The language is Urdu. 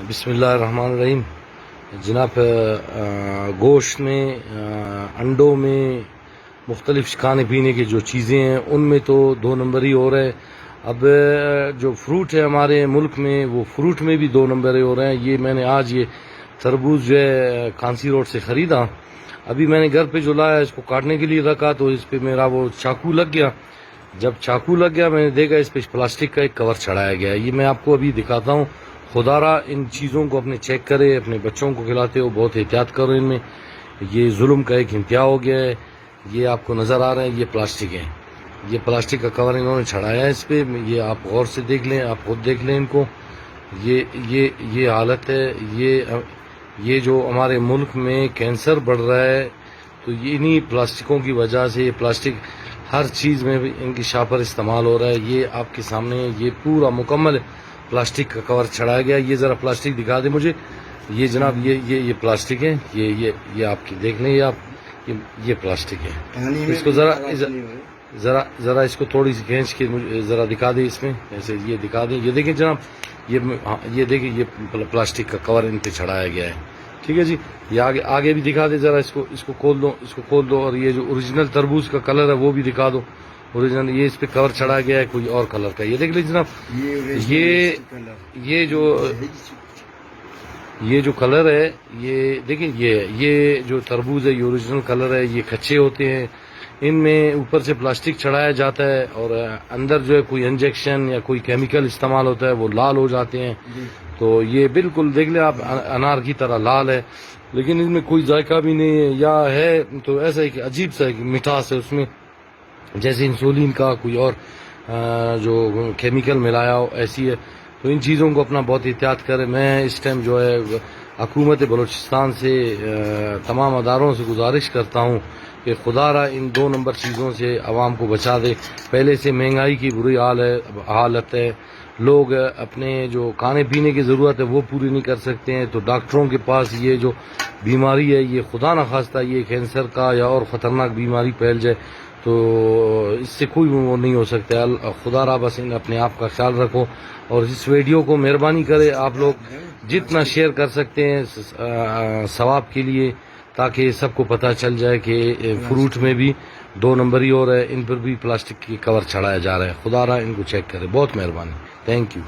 بسم اللہ الرحمن الرحیم. جناب گوشت میں، انڈوں میں، مختلف کھانے پینے کی جو چیزیں ہیں ان میں تو 2 نمبر ہی ہو رہا ہے. اب جو فروٹ ہے ہمارے ملک میں وہ فروٹ میں بھی 2 نمبر ہی ہو رہے ہیں. یہ میں نے آج یہ تربوز جو ہے کانسی روڈ سے خریدا. ابھی میں نے گھر پہ جو لایا اس کو کاٹنے کے لیے رکھا تو اس پہ میرا وہ چاقو لگ گیا. جب چاقو لگ گیا میں نے دیکھا اس پہ پلاسٹک کا ایک کور چڑھایا گیا. یہ میں آپ کو ابھی دکھاتا ہوں. خدا را ان چیزوں کو اپنے چیک کرے. اپنے بچوں کو کھلاتے ہو بہت احتیاط کرو ان میں. یہ ظلم کا ایک انتہا ہو گیا ہے. یہ آپ کو نظر آ رہا ہے یہ پلاسٹک ہے. یہ پلاسٹک کا کور انہوں نے چڑھایا ہے اس پہ. یہ آپ غور سے دیکھ لیں, آپ خود دیکھ لیں ان کو. یہ حالت ہے. یہ جو ہمارے ملک میں کینسر بڑھ رہا ہے تو یہ انہی پلاسٹکوں کی وجہ سے. یہ پلاسٹک ہر چیز میں ان کی شاپر استعمال ہو رہا ہے. یہ آپ کے سامنے یہ پورا مکمل پلاسٹک کا کور چڑھایا گیا. یہ ذرا پلاسٹک دکھا دیں مجھے. یہ جناب یہ پلاسٹک ہے. یہ آپ کی دیکھ لیں. یہ پلاسٹک ہے. اس کو ذرا اس کو تھوڑی سی کھینچ کے ذرا دکھا دیں اس میں ایسے. یہ دکھا دیں. یہ دیکھیں جناب یہ دیکھیں یہ پلاسٹک کا کور ان پہ چڑھایا گیا ہے. ٹھیک ہے جی. یہ آگے بھی دکھا دیں ذرا. اس کو کھول دو. اور یہ جو اوریجنل تربوز کا کلر ہے وہ بھی دکھا دو. اوریجنل یہ اس پہ کور چڑھا گیا ہے کوئی اور کلر کا. یہ دیکھ لیجیے جناب. یہ جو کلر ہے یہ دیکھیں. یہ جو تربوز ہے یہ اوریجنل کلر ہے. یہ کچے ہوتے ہیں. ان میں اوپر سے پلاسٹک چڑھایا جاتا ہے اور اندر جو ہے کوئی انجیکشن یا کوئی کیمیکل استعمال ہوتا ہے وہ لال ہو جاتے ہیں. تو یہ بالکل دیکھ لیں آپ انار کی طرح لال ہے لیکن اس میں کوئی ذائقہ بھی نہیں ہے. یا ہے تو ایسا ایک عجیب سا ایک مٹھاس ہے اس میں جیسے انسولین کا کوئی اور جو کیمیکل ملایا ہو ایسی ہے. تو ان چیزوں کو اپنا بہت احتیاط کریں. میں اس ٹائم جو ہے حکومت بلوچستان سے تمام اداروں سے گزارش کرتا ہوں کہ خدا را ان 2 نمبر چیزوں سے عوام کو بچا دے. پہلے سے مہنگائی کی بری حالت ہے. لوگ اپنے جو کھانے پینے کی ضرورت ہے وہ پوری نہیں کر سکتے ہیں. تو ڈاکٹروں کے پاس یہ جو بیماری ہے یہ خدا نخواستہ یہ کینسر کا یا اور خطرناک بیماری پھیل جائے تو اس سے کوئی وہ نہیں ہو سکتا. خدا را بس اپنے آپ کا خیال رکھو. اور اس ویڈیو کو مہربانی کرے آپ لوگ جتنا شیئر کر سکتے ہیں ثواب کے لیے تاکہ سب کو پتہ چل جائے کہ فروٹ میں بھی 2 نمبر ہی ہو رہا ہے. ان پر بھی پلاسٹک کی کور چڑھایا جا رہا ہے. خدا را ان کو چیک کرے. بہت مہربانی. Thank you.